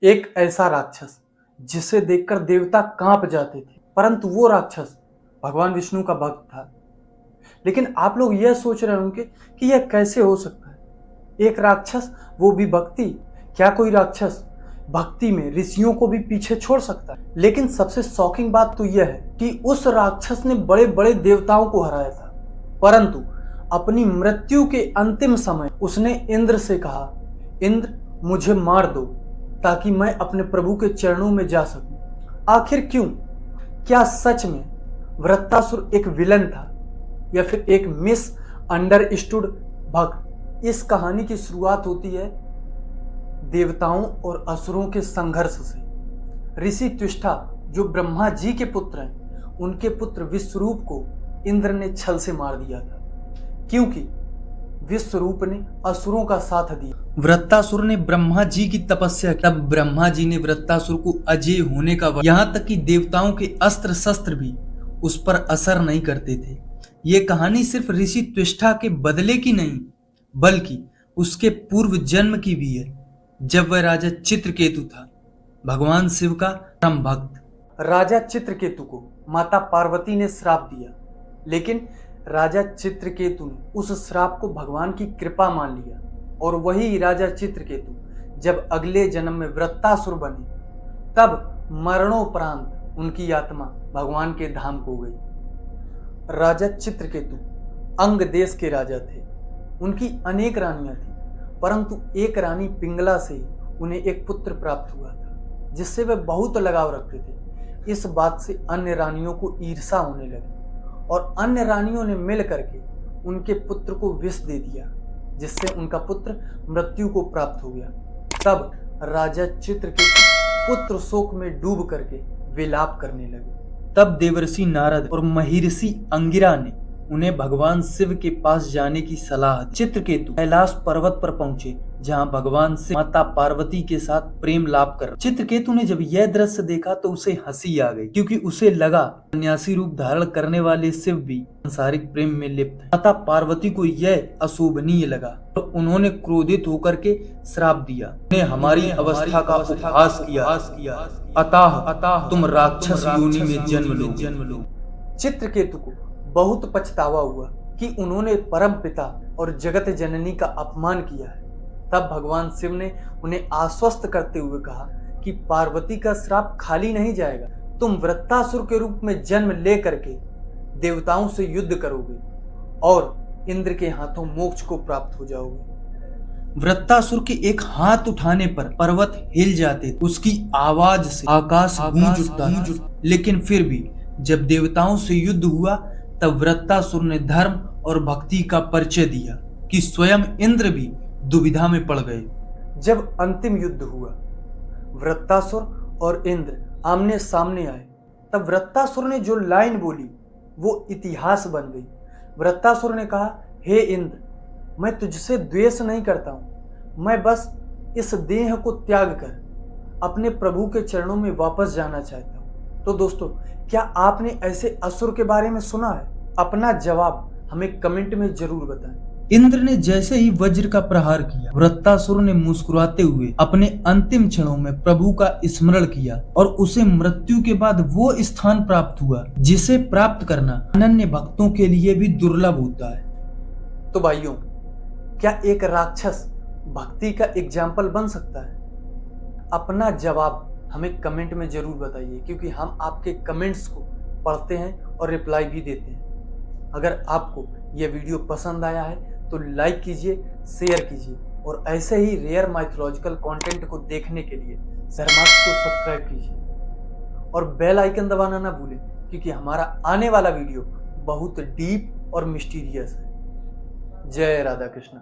एक ऐसा राक्षस जिसे देखकर देवता कांप जाते थे, परंतु वो राक्षस भगवान विष्णु का भक्त था। लेकिन आप लोग यह सोच रहे होंगे कि यह कैसे हो सकता है, एक राक्षस, वो भी भक्ति। क्या कोई राक्षस भक्ति में ऋषियों को भी पीछे छोड़ सकता है? लेकिन सबसे शॉकिंग बात तो यह है कि उस राक्षस ने बड़े बड़े देवताओं को हराया था, परंतु अपनी मृत्यु के अंतिम समय उसने इंद्र से कहा, इंद्र मुझे मार दो ताकि मैं अपने प्रभु के चरणों में जा सकूं। आखिर क्यों? क्या सच में वृत्तासुर एक विलन था या फिर एक मिस अंडरस्टूड भक्त? इस कहानी की शुरुआत होती है देवताओं और असुरों के संघर्ष से। ऋषि त्विष्ठा जो ब्रह्मा जी के पुत्र हैं, उनके पुत्र विश्वरूप को इंद्र ने छल से मार दिया था, क्योंकि विश्वरूप ने असुरों का साथ दिया। वृत्तासुर ने ब्रह्मा जी की तपस्या की, तब ब्रह्मा जी ने वृत्तासुर को अजेय होने का यहाँ तक कि देवताओं के अस्त्र शस्त्र भी उस पर असर नहीं करते थे। ये कहानी सिर्फ ऋषि त्विष्ठा के बदले की नहीं, बल्कि उसके पूर्व जन्म की भी है, जब वह राजा चित्रकेतु था, भगवान शिव का परम भक्त। राजा चित्रकेतु को माता पार्वती ने श्राप दिया, लेकिन राजा चित्रकेतु ने उस श्राप को भगवान की कृपा मान लिया, और वही राजा चित्रकेतु जब अगले जन्म में वृत्तासुर बने, तब मरणोपरांत उनकी आत्मा भगवान के धाम को गई। राजा चित्रकेतु अंग देश के राजा थे। उनकी अनेक रानियां थी, परंतु एक रानी पिंगला से उन्हें एक पुत्र प्राप्त हुआ था, जिससे वे बहुत लगाव रखते थे। इस बात से अन्य रानियों को ईर्षा होने लगी, और अन्य रानियों ने मिल करके उनके पुत्र को विष दे दिया, जिससे उनका पुत्र मृत्यु को प्राप्त हो गया। तब राजा चित्रकेतु पुत्र शोक में डूब करके विलाप करने लगे। तब देवर्षि नारद और महर्षि अंगिरा ने उन्हें भगवान शिव के पास जाने की सलाह दी। चित्रकेतु कैलाश पर्वत पर पहुंचे, जहां भगवान शिव माता पार्वती के साथ प्रेम लाभ कर। चित्रकेतु ने जब यह दृश्य देखा तो उसे हंसी आ गई, क्योंकि उसे लगा सन्यासी रूप धारण करने वाले शिव भी सांसारिक प्रेम में लिप्त हैं। माता पार्वती को यह अशोभनीय लगा, तो उन्होंने क्रोधित होकर के श्राप दिया, उन्हें हमारी अवस्था का उपहास किया, अतः तुम राक्षस योनि में जन्म लो। चित्रकेतु को बहुत पछतावा हुआ कि उन्होंने परम पिता और जगत जननी का अपमान किया है। तब भगवान शिव ने उन्हें आश्वस्त करते हुए कहा कि पार्वती का श्राप खाली नहीं जाएगा, तुम वृत्तासुर के रूप में जन्म ले करके देवताओं से युद्ध करोगे और इंद्र के हाथों मोक्ष को प्राप्त हो जाओगे। वृत्तासुर के एक हाथ उठाने पर पर्वत हिल जाते, उसकी आवाज से आकाश गूंज उठता। लेकिन फिर भी जब देवताओं से युद्ध हुआ, तब वृत्तासुर ने धर्म और भक्ति का परिचय दिया कि स्वयं इंद्र भी दुविधा में पड़ गए। जब अंतिम युद्ध हुआ, वृत्तासुर और इंद्र आमने सामने आए, तब वृत्तासुर ने जो लाइन बोली वो इतिहास बन गई। वृत्तासुर ने कहा, हे इंद्र, मैं तुझसे द्वेष नहीं करता हूं, मैं बस इस देह को त्याग कर अपने प्रभु के चरणों में वापस जाना चाहता हूं। तो दोस्तों, क्या आपने ऐसे असुर के बारे में सुना है? अपना जवाब हमें कमेंट में जरूर बताएं। इंद्र ने जैसे ही वज्र का प्रहार किया, वृत्तासुर ने मुस्कुराते हुए अपने अंतिम क्षणों में प्रभु का स्मरण किया, और उसे मृत्यु के बाद वो स्थान प्राप्त हुआ जिसे प्राप्त करना अनन्य भक्तों के लिए भी दुर्लभ होता है। तो भाइयों, क्या एक राक्षस भक्ति का एग्जाम्पल बन सकता है? अपना जवाब हमें कमेंट में जरूर बताइए, क्योंकि हम आपके कमेंट्स को पढ़ते हैं और रिप्लाई भी देते हैं। अगर आपको यह वीडियो पसंद आया है तो लाइक कीजिए, शेयर कीजिए, और ऐसे ही रेयर माइथोलॉजिकल कंटेंट को देखने के लिए शर्माक्स को सब्सक्राइब कीजिए, और बेल आइकन दबाना ना भूलें, क्योंकि हमारा आने वाला वीडियो बहुत डीप और मिस्टीरियस है। जय राधा कृष्ण।